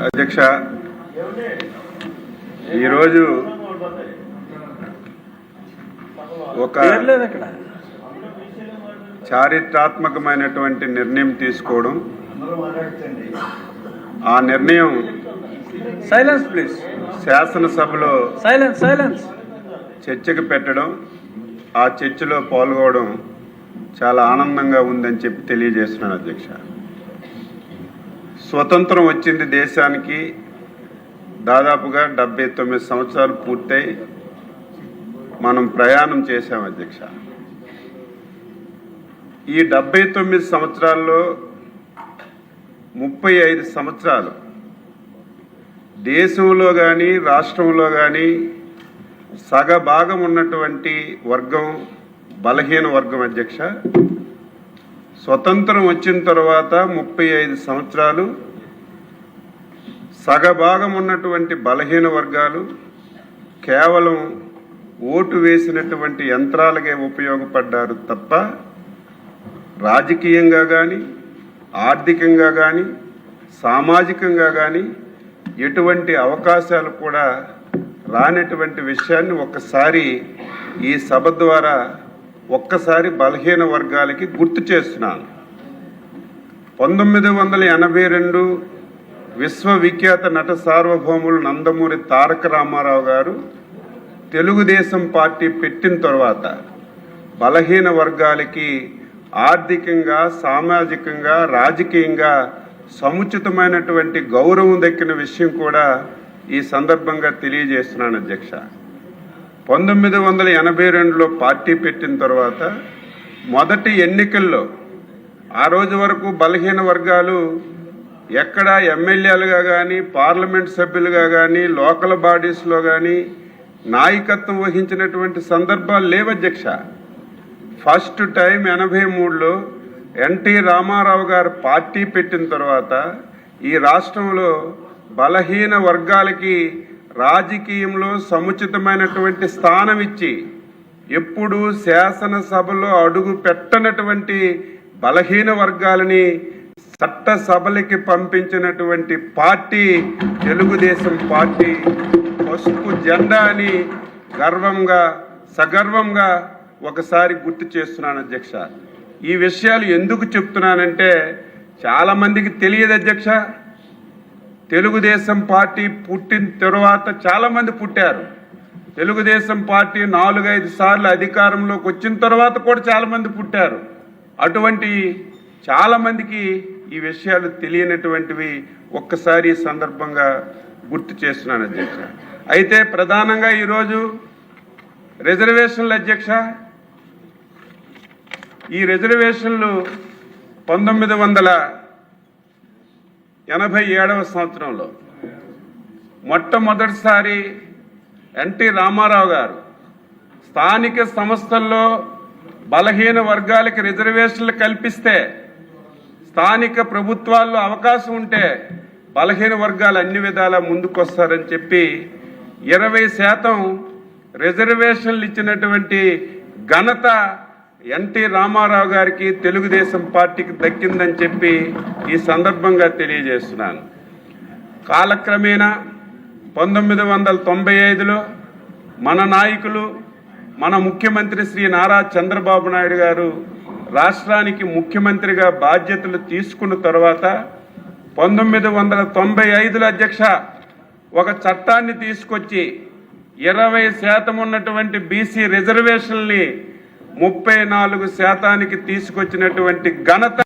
అధ్యక్ష, ఈరోజు ఒక చారిత్రాత్మకమైనటువంటి నిర్ణయం తీసుకోవడం, ఆ నిర్ణయం శాసనసభలో చర్చకు పెట్టడం, ఆ చర్చలో పాల్గొనడం చాలా ఆనందంగా ఉందని చెప్పి తెలియజేస్తున్నాను అధ్యక్ష. స్వతంత్రం వచ్చింది దేశానికి దాదాపుగా 79 సంవత్సరాలు పూర్తయి మనం ప్రయాణం చేశాం అధ్యక్ష. ఈ 79 సంవత్సరాల్లో 35 సంవత్సరాలు దేశంలో కానీ రాష్ట్రంలో కానీ సగభాగం ఉన్నటువంటి వర్గం బలహీన వర్గం అధ్యక్ష. స్వతంత్రం వచ్చిన తర్వాత 35 సంవత్సరాలు సగభాగం ఉన్నటువంటి బలహీన వర్గాలు కేవలం ఓటు వేసినటువంటి యంత్రాలకే ఉపయోగపడ్డారు తప్ప రాజకీయంగా కానీ ఆర్థికంగా కానీ సామాజికంగా కానీ ఎటువంటి అవకాశాలు కూడా రానటువంటి విషయాన్ని ఒక్కసారి ఈ సభ ద్వారా ఒక్కసారి బలహీన వర్గాలకి గుర్తు చేస్తున్నాను. 1982 విశ్వవిఖ్యాత నట సార్వభౌములు నందమూరి తారక రామారావు గారు తెలుగుదేశం పార్టీ పెట్టిన తర్వాత బలహీన వర్గాలకి ఆర్థికంగా సామాజికంగా రాజకీయంగా సముచితమైనటువంటి గౌరవం దక్కిన విషయం కూడా ఈ సందర్భంగా తెలియజేస్తున్నాను అధ్యక్ష. 1982లో పార్టీ పెట్టిన తర్వాత మొదటి ఎన్నికల్లో ఆ రోజు వరకు బలహీన వర్గాలు ఎక్కడ ఎమ్మెల్యేలుగా కానీ పార్లమెంట్ సభ్యులుగా కానీ లోకల్ బాడీస్లో కానీ నాయకత్వం వహించినటువంటి సందర్భాలు లేవు అధ్యక్ష. ఫస్ట్ టైం 83లో ఎన్టీ రామారావు గారు పార్టీ పెట్టిన తర్వాత ఈ రాష్ట్రంలో బలహీన వర్గాలకి రాజకీయంలో సముచితమైనటువంటి స్థానం ఇచ్చి ఎప్పుడు శాసనసభలో అడుగు పెట్టనటువంటి బలహీన వర్గాలని చట్టసభలకి పంపించినటువంటి పార్టీ తెలుగుదేశం పార్టీ. పసుపు జెండా అని గర్వంగా సగర్వంగా ఒకసారి గుర్తు చేస్తున్నాను అధ్యక్ష. ఈ విషయాలు ఎందుకు చెప్తున్నానంటే చాలా మందికి తెలియదు అధ్యక్ష. తెలుగుదేశం పార్టీ పుట్టిన తరువాత చాలా మంది పుట్టారు. తెలుగుదేశం పార్టీ 4-5 సార్లు అధికారంలోకి వచ్చిన తర్వాత కూడా చాలా మంది పుట్టారు. అటువంటి చాలా మందికి ఈ విషయాలు తెలియనటువంటివి ఒక్కసారి ఈ సందర్భంగా గుర్తు చేస్తున్నాను అధ్యక్ష. అయితే ప్రధానంగా ఈరోజు రిజర్వేషన్లు అధ్యక్ష. ఈ రిజర్వేషన్లు 1987వ సంవత్సరంలో మొట్టమొదటిసారి ఎన్టీ రామారావు గారు స్థానిక సంస్థల్లో బలహీన వర్గాలకి రిజర్వేషన్లు కల్పిస్తే స్థానిక ప్రభుత్వాల్లో అవకాశం ఉంటే బలహీన వర్గాలు అన్ని విధాలా ముందుకొస్తారని చెప్పి 20% రిజర్వేషన్లు ఇచ్చినటువంటి ఘనత ఎన్టీ రామారావు గారికి తెలుగుదేశం పార్టీకి దక్కిందని చెప్పి ఈ సందర్భంగా తెలియజేస్తున్నాను. కాలక్రమేణా 1995లో మన నాయకులు మన ముఖ్యమంత్రి శ్రీ నారా చంద్రబాబు నాయుడు గారు రాష్ట్రానికి ముఖ్యమంత్రిగా బాధ్యతలు తీసుకున్న తర్వాత 1995లో అధ్యక్ష ఒక చట్టాన్ని తీసుకొచ్చి 20% ఉన్నటువంటి బీసీ రిజర్వేషన్ని 34% తీసుకొచ్చినటువంటి ఘనత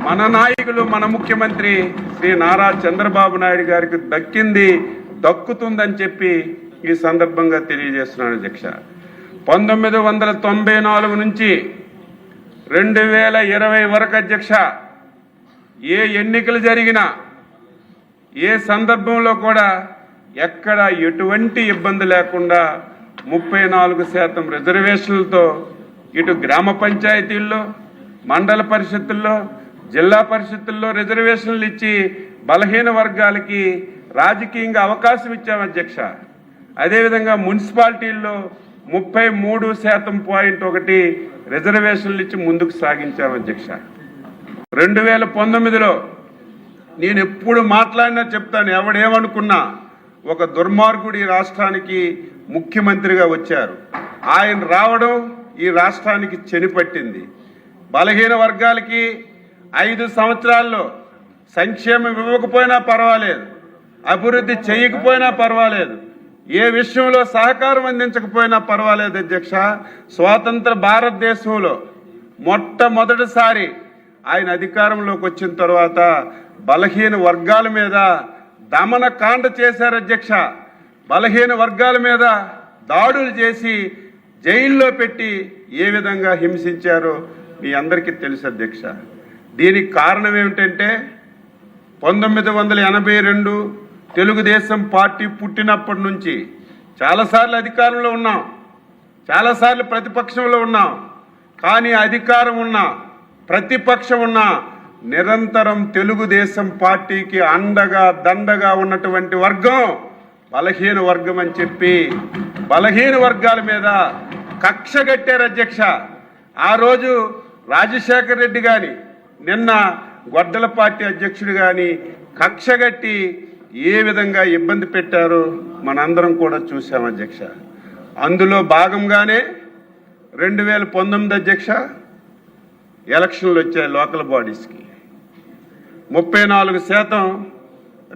మన నాయకులు మన ముఖ్యమంత్రి శ్రీ నారా చంద్రబాబు నాయుడు గారికి దక్కుతుందని చెప్పి ఈ సందర్భంగా తెలియజేస్తున్నాను అధ్యక్ష. 1994 నుంచి 2020 వరకు అధ్యక్ష ఏ ఎన్నికలు జరిగినా ఏ సందర్భంలో కూడా ఎక్కడ ఎటువంటి ఇబ్బంది లేకుండా 34% రిజర్వేషన్లతో ఇటు గ్రామ పంచాయతీల్లో మండల పరిషత్తుల్లో జిల్లా పరిషత్తుల్లో రిజర్వేషన్లు ఇచ్చి బలహీన వర్గాలకి రాజకీయంగా అవకాశం ఇచ్చాం అధ్యక్ష. అదేవిధంగా మున్సిపాలిటీల్లో 33.1 రిజర్వేషన్లు ఇచ్చి ముందుకు సాగించాం అధ్యక్ష. 2019లో నేను ఎప్పుడు మాట్లాడినా చెప్తాను, ఎవడేమనుకున్నా ఒక దుర్మార్గుడు ఈ రాష్ట్రానికి ముఖ్యమంత్రిగా వచ్చారు. ఆయన రావడం ఈ రాష్ట్రానికి చెనిపట్టింది. బలహీన వర్గాలకి 5 సంవత్సరాల్లో సంక్షేమం ఇవ్వకపోయినా పర్వాలేదు, అభివృద్ధి చేయకపోయినా పర్వాలేదు, ఏ విషయంలో సహకారం అందించకపోయినా పర్వాలేదు అధ్యక్ష. స్వాతంత్ర భారతదేశంలో మొట్టమొదటిసారి ఆయన అధికారంలోకి వచ్చిన తర్వాత బలహీన వర్గాల మీద దమనకాండ చేశారు అధ్యక్ష. బలహీన వర్గాల మీద దాడులు చేసి జైల్లో పెట్టి ఏ విధంగా హింసించారో మీ అందరికీ తెలుసు అధ్యక్ష. దీనికి కారణం ఏమిటంటే 1982 తెలుగుదేశం పార్టీ పుట్టినప్పటి నుంచి చాలాసార్లు అధికారంలో ఉన్నాం, చాలాసార్లు ప్రతిపక్షంలో ఉన్నాం. కానీ అధికారం ఉన్నా ప్రతిపక్షం ఉన్నా నిరంతరం తెలుగుదేశం పార్టీకి అండగా దండగా ఉన్నటువంటి వర్గం బలహీన వర్గం అని చెప్పి బలహీన వర్గాల మీద కక్ష కట్టారు అధ్యక్ష. ఆ రోజు రాజశేఖర్ రెడ్డి కానీ నిన్న గొడ్డల పార్టీ అధ్యక్షుడు కానీ కక్ష కట్టి ఏ విధంగా ఇబ్బంది పెట్టారో మనందరం కూడా చూసాం అధ్యక్ష. అందులో భాగంగానే 2019 అధ్యక్ష ఎలక్షన్లు వచ్చాయి. లోకల్ బాడీస్కి 34%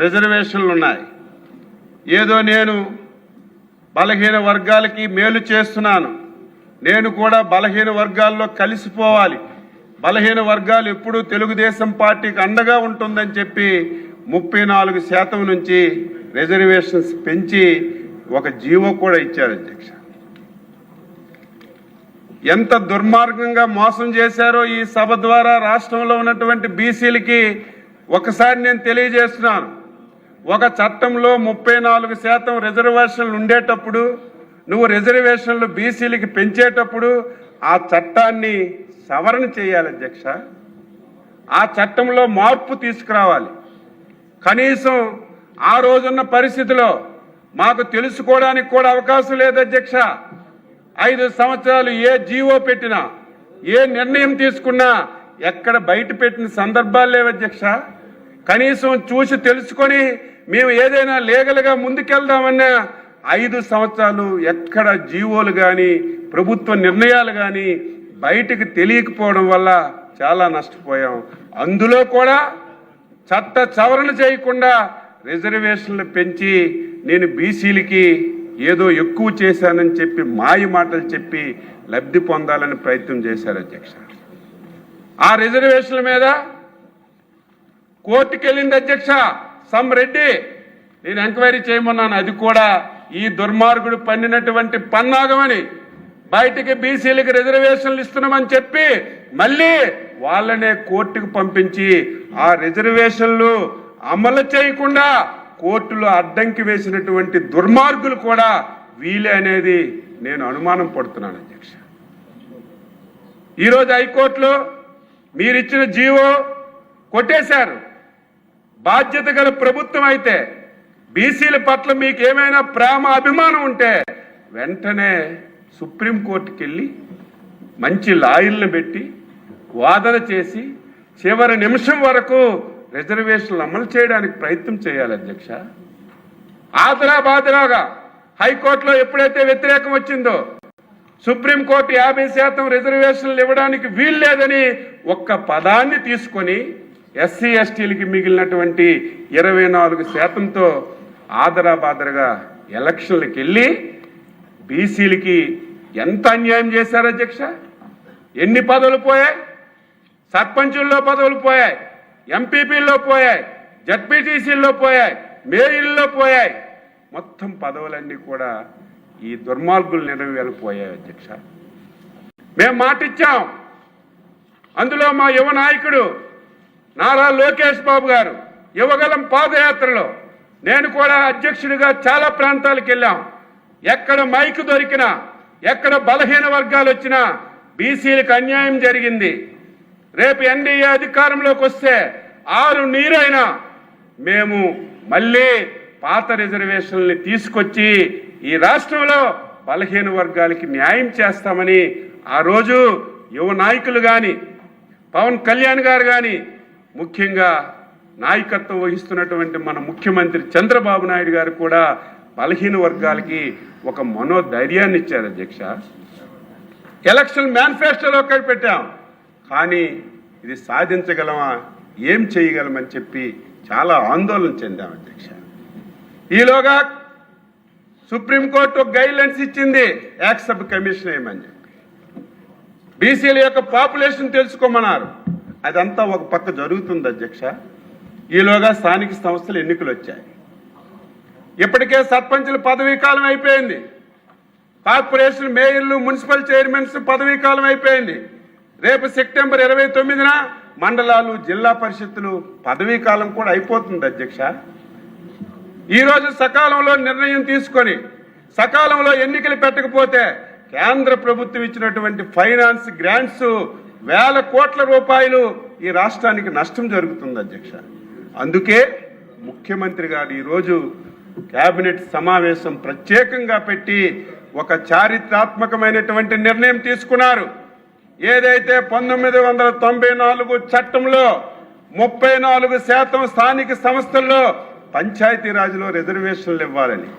రిజర్వేషన్లు ఉన్నాయి. ఏదో నేను బలహీన వర్గాలకి మేలు చేస్తున్నాను, నేను కూడా బలహీన వర్గాల్లో కలిసిపోవాలి, బలహీన వర్గాలు ఎప్పుడూ తెలుగుదేశం పార్టీకి అండగా ఉంటుందని చెప్పి 34% నుంచి రిజర్వేషన్స్ పెంచి ఒక జీవో కూడా ఇచ్చారు అధ్యక్ష. ఎంత దుర్మార్గంగా మోసం చేశారో ఈ సభ ద్వారా రాష్ట్రంలో ఉన్నటువంటి బీసీలకి ఒకసారి నేను తెలియజేస్తున్నాను. ఒక చట్టంలో 34% రిజర్వేషన్లు ఉండేటప్పుడు నువ్వు రిజర్వేషన్లు బీసీలకి పెంచేటప్పుడు ఆ చట్టాన్ని సవరణ చేయాలి అధ్యక్ష. ఆ చట్టంలో మార్పు తీసుకురావాలి. కనీసం ఆ రోజున్న పరిస్థితిలో మాకు తెలుసుకోవడానికి కూడా అవకాశం లేదు అధ్యక్ష. 5 సంవత్సరాలు ఏ జీవో పెట్టినా ఏ నిర్ణయం తీసుకున్నా ఎక్కడ బయట పెట్టిన సందర్భాలు లేవు అధ్యక్ష. కనీసం చూసి తెలుసుకొని మేము ఏదైనా లీగల్గా ముందుకెళ్దామన్నా 5 సంవత్సరాలు ఎక్కడ జీవోలు కానీ ప్రభుత్వ నిర్ణయాలు కానీ బయటకు తెలియకపోవడం వల్ల చాలా నష్టపోయాం. అందులో కూడా చట్ట సవరణ చేయకుండా రిజర్వేషన్లు పెంచి నేను బీసీలకి ఏదో ఎక్కువ చేశానని చెప్పి మాయ మాటలు చెప్పి లబ్ధి పొందాలని ప్రయత్నం చేశారు అధ్యక్ష. ఆ రిజర్వేషన్ల మీద కోర్టుకు వెళ్ళింది అధ్యక్ష సమ్ రెడ్డి. నేను ఎంక్వైరీ చేయమన్నాను, అది కూడా ఈ దుర్మార్గుడు పన్నినటువంటి పన్నాగమని బయటికి బీసీలకు రిజర్వేషన్లు ఇస్తున్నామని చెప్పి మళ్ళీ వాళ్ళనే కోర్టుకు పంపించి ఆ రిజర్వేషన్లు అమలు చేయకుండా కోర్టులో అడ్డంకి వేసినటువంటి దుర్మార్గులు కూడా వీలే అనేది నేను అనుమానం పడుతున్నాను అధ్యక్ష. ఈరోజు హైకోర్టులో మీరిచ్చిన జీవో కొట్టేశారు. బాధ్యత గల ప్రభుత్వం అయితే బీసీల పట్ల మీకు ఏమైనా ప్రేమ అభిమానం ఉంటే వెంటనే సుప్రీంకోర్టుకి వెళ్ళి మంచి లాయర్లను పెట్టి వాదన చేసి చివరి నిమిషం వరకు రిజర్వేషన్లు అమలు చేయడానికి ప్రయత్నం చేయాలి అధ్యక్ష. ఆదరాబాదరాగా హైకోర్టులో ఎప్పుడైతే వ్యతిరేకం వచ్చిందో సుప్రీంకోర్టు 50% రిజర్వేషన్లు ఇవ్వడానికి వీలు లేదని ఒక్క పదాన్ని తీసుకొని ఎస్సీ ఎస్టీలకి మిగిలినటువంటి 24%తో ఆదరాబాదరగా ఎలక్షన్లకు వెళ్ళి బీసీలకి ఎంత అన్యాయం చేశారు అధ్యక్ష. ఎన్ని పదవులు పోయాయి? సర్పంచుల్లో పదవులు పోయాయి, ఎంపీపీల్లో పోయాయి, జడ్పీటీసీల్లో పోయాయి, మేయర్లో పోయాయి. మొత్తం పదవులన్నీ కూడా ఈ దుర్మార్గులు నెరవేరిపోయాయి అధ్యక్ష. మేము మాటిచ్చాం. అందులో మా యువ నాయకుడు నారా లోకేష్ బాబు గారు యువగలం పాదయాత్రలో నేను కూడా అధ్యక్షుడిగా చాలా ప్రాంతాలకు వెళ్ళాం. ఎక్కడ మైకు దొరికినా, ఎక్కడ బలహీన వర్గాలు వచ్చినా బీసీలకు అన్యాయం జరిగింది. రేపు ఎన్డీఏ అధికారంలోకి వస్తే 6 నీరైనా మేము మళ్ళీ పాత రిజర్వేషన్లని తీసుకొచ్చి ఈ రాష్ట్రంలో బలహీన వర్గాలకి న్యాయం చేస్తామని ఆ రోజు యువ నాయకులు కానీ పవన్ కళ్యాణ్ గారు కానీ ముఖ్యంగా నాయకత్వం వహిస్తున్నటువంటి మన ముఖ్యమంత్రి చంద్రబాబు నాయుడు గారు కూడా బలహీన వర్గాలకి ఒక మనోధైర్యాన్ని ఇచ్చారు అధ్యక్ష. ఎలక్షన్ మేనిఫెస్టోలో పెట్టాం, కానీ ఇది సాధించగలమా, ఏం చేయగలమని చెప్పి చాలా ఆందోళన చెందాం అధ్యక్ష. ఈలోగా సుప్రీంకోర్టు ఒక గైడ్లైన్స్ ఇచ్చింది, యాక్సెప్ కమిషన్ వేయమని చెప్పి. బీసీల యొక్క పాపులేషన్ తెలుసుకోమన్నారు. అదంతా ఒక పక్క జరుగుతుంది అధ్యక్ష. ఈలోగా స్థానిక సంస్థల ఎన్నికలు వచ్చాయి. ఇప్పటికే సర్పంచుల పదవీ కాలం అయిపోయింది, కార్పొరేషన్ మేయర్లు, మున్సిపల్ చైర్మన్స్ పదవీ కాలం అయిపోయింది. రేపు సెప్టెంబర్ 29న మండలాలు, జిల్లా పరిషత్తులు పదవీ కాలం కూడా అయిపోతుంది అధ్యక్ష. ఈరోజు సకాలంలో నిర్ణయం తీసుకొని సకాలంలో ఎన్నికలు పెట్టకపోతే కేంద్ర ప్రభుత్వం ఇచ్చినటువంటి ఫైనాన్స్ గ్రాంట్స్ వేల కోట్ల రూపాయలు ఈ రాష్ట్రానికి నష్టం జరుగుతుంది అధ్యక్ష. అందుకే ముఖ్యమంత్రి గారు ఈరోజు కేబినెట్ సమావేశం ప్రత్యేకంగా పెట్టి ఒక చారిత్రాత్మకమైనటువంటి నిర్ణయం తీసుకున్నారు. ఏదైతే 1994 చట్టంలో 34% స్థానిక సంస్థల్లో పంచాయతీరాజ్లో రిజర్వేషన్లు ఇవ్వాలని,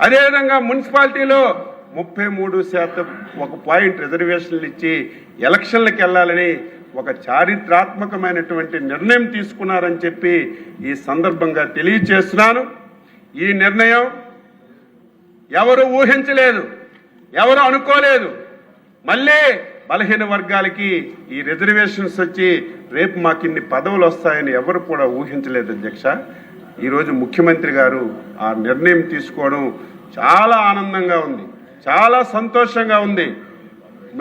అదేవిధంగా మున్సిపాలిటీలో 33% ఒక పాయింట్ రిజర్వేషన్లు ఇచ్చి ఎలక్షన్లకు వెళ్ళాలని ఒక చారిత్రాత్మకమైనటువంటి నిర్ణయం తీసుకున్నారని చెప్పి ఈ సందర్భంగా తెలియజేస్తున్నాను. ఈ నిర్ణయం ఎవరు ఊహించలేదు, ఎవరు అనుకోలేదు. మళ్ళీ బలహీన వర్గాలకి ఈ రిజర్వేషన్స్ వచ్చి రేపు మాకు ఇన్ని పదవులు వస్తాయని ఎవరు కూడా ఊహించలేదు అధ్యక్ష. ఈరోజు ముఖ్యమంత్రి గారు ఆ నిర్ణయం తీసుకోవడం చాలా ఆనందంగా ఉంది, చాలా సంతోషంగా ఉంది.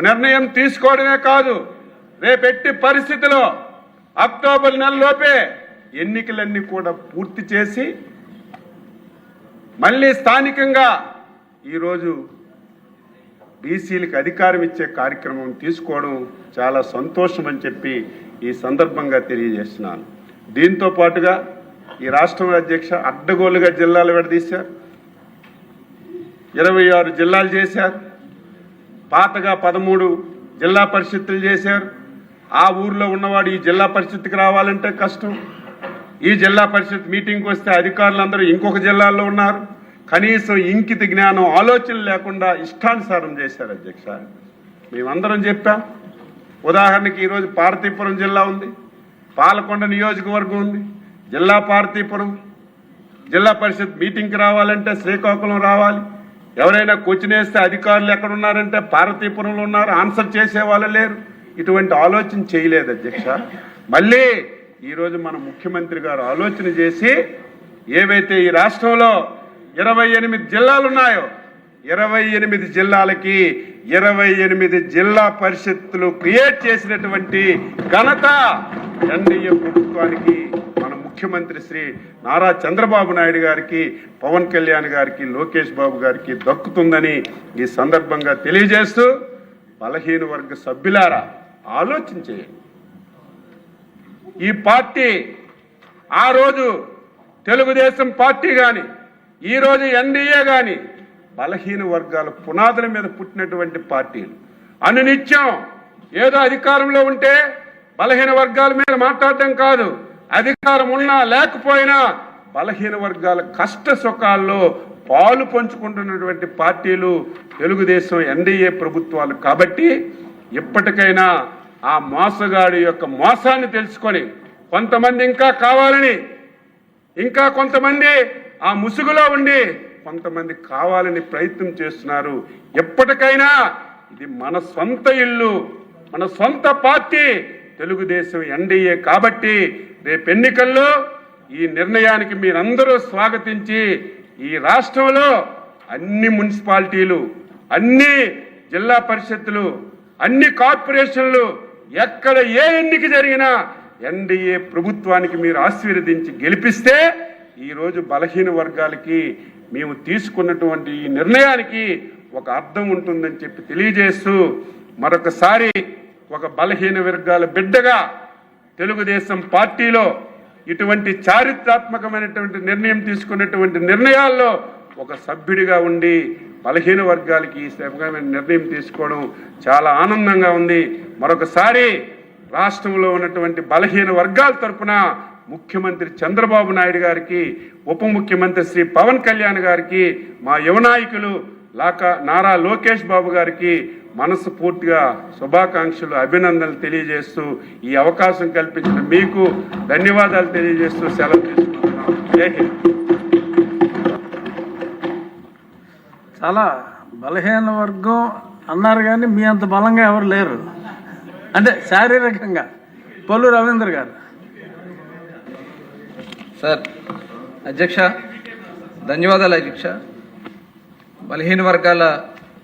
నిర్ణయం తీసుకోవడమే కాదు, రేపెట్టి పరిస్థితిలో అక్టోబర్ నెలలోపే ఎన్నికలన్నీ కూడా పూర్తి చేసి మళ్ళీ స్థానికంగా ఈరోజు బీసీలకు అధికారం ఇచ్చే కార్యక్రమం తీసుకోవడం చాలా సంతోషం అని చెప్పి ఈ సందర్భంగా తెలియజేస్తున్నాను. దీంతో పాటుగా ఈ రాష్ట్రం అధ్యక్ష అడ్డగోలుగా జిల్లాలు విడదీశారు, 26 జిల్లాలు చేశారు. పాతగా 13 జిల్లా పరిషత్తులు చేశారు. ఆ ఊర్లో ఉన్నవాడు ఈ జిల్లా పరిషత్తుకి రావాలంటే కష్టం. ఈ జిల్లా పరిషత్ మీటింగ్కి వస్తే అధికారులందరూ ఇంకొక జిల్లాల్లో ఉన్నారు. కనీసం ఇంకిత జ్ఞానం, ఆలోచన లేకుండా ఇష్టానుసారం చేశారు అధ్యక్ష. మేమందరం చెప్పాం. ఉదాహరణకి ఈరోజు పార్వతీపురం జిల్లా ఉంది, పాలకొండ నియోజకవర్గం ఉంది. జిల్లా పార్వతీపురం జిల్లా పరిషత్ మీటింగ్కి రావాలంటే శ్రీకాకుళం రావాలి. ఎవరైనా క్వశ్చన్ వేస్తే అధికారులు ఎక్కడున్నారంటే పార్వతీపురంలో ఉన్నారు, ఆన్సర్ చేసే వాళ్ళు లేరు. ఇటువంటి ఆలోచన చేయలేదు అధ్యక్ష. మళ్ళీ ఈరోజు మన ముఖ్యమంత్రి గారు ఆలోచన చేసి ఏవైతే ఈ రాష్ట్రంలో 28 జిల్లాలు ఉన్నాయో 28 జిల్లాలకి 28 జిల్లా పరిషత్తులు క్రియేట్ చేసినటువంటి ఘనత ఎన్డీఏ ప్రభుత్వానికి, మన ముఖ్యమంత్రి శ్రీ నారా చంద్రబాబు నాయుడు గారికి, పవన్ కళ్యాణ్ గారికి, లోకేష్ బాబు గారికి దక్కుతుందని ఈ సందర్భంగా తెలియజేస్తూ, బలహీన వర్గ సభ్యులారా ఆలోచన చేయండి. ఈ పార్టీ ఆ రోజు తెలుగుదేశం పార్టీ కానీ ఈరోజు ఎన్డీఏ కానీ బలహీన వర్గాల పునాదుల మీద పుట్టినటువంటి పార్టీలు. అనునిత్యం ఏదో అధికారంలో ఉంటే బలహీన వర్గాల మీద మాట్లాడటం కాదు, అధికారం ఉన్నా లేకపోయినా బలహీన వర్గాల కష్ట సుఖాల్లో పాలు పంచుకుంటున్నటువంటి పార్టీలు తెలుగుదేశం, ఎన్డీఏ ప్రభుత్వాలు. కాబట్టి ఇప్పటికైనా ఆ మోసగాడి యొక్క మోసాన్ని తెలుసుకొని, కొంతమంది ఇంకా కావాలని, ఇంకా కొంతమంది ఆ ముసుగులో ఉండి కొంతమంది కావాలని ప్రయత్నం చేస్తున్నారు. ఎప్పటికైనా ఇది మన సొంత ఇల్లు, మన సొంత పార్టీ తెలుగుదేశం, ఎన్డీఏ. కాబట్టి రేపు ఎన్నికల్లో ఈ నిర్ణయానికి మీరందరూ స్వాగతించి ఈ రాష్ట్రంలో అన్ని మున్సిపాలిటీలు, అన్ని జిల్లా పరిషత్తులు, అన్ని కార్పొరేషన్లు ఎక్కడ ఏ ఎన్నిక జరిగినా ఎన్డీఏ ప్రభుత్వానికి మీరు ఆశీర్వదించి గెలిపిస్తే ఈరోజు బలహీన వర్గాలకి మేము తీసుకున్నటువంటి ఈ నిర్ణయానికి ఒక అర్థం ఉంటుందని చెప్పి తెలియజేస్తూ, మరొకసారి ఒక బలహీన వర్గాల బిడ్డగా తెలుగుదేశం పార్టీలో ఇటువంటి చారిత్రాత్మకమైనటువంటి నిర్ణయం తీసుకున్నటువంటి నిర్ణయాల్లో ఒక సభ్యుడిగా ఉండి బలహీన వర్గాలకి ఈ శ్రమమైన నిర్ణయం తీసుకోవడం చాలా ఆనందంగా ఉంది. మరొకసారి రాష్ట్రంలో ఉన్నటువంటి బలహీన వర్గాల తరపున ముఖ్యమంత్రి చంద్రబాబు నాయుడు గారికి, ఉప ముఖ్యమంత్రి శ్రీ పవన్ కళ్యాణ్ గారికి, మా యువ నాయకులు నారా లోకేష్ బాబు గారికి మనస్ఫూర్తిగా శుభాకాంక్షలు, అభినందనలు తెలియజేస్తూ ఈ అవకాశం కల్పించిన మీకు ధన్యవాదాలు తెలియజేస్తూ సెలవు తీసుకుంటున్నాం. జై హింద్. చాలా బలహీన వర్గం అన్నారు కానీ మీ అంత బలంగా ఎవరు లేరు, అంటే శారీరకంగా. పొల్లు రవీంద్ర గారు. సార్, అధ్యక్ష ధన్యవాదాలు అధ్యక్ష. బలహీన వర్గాల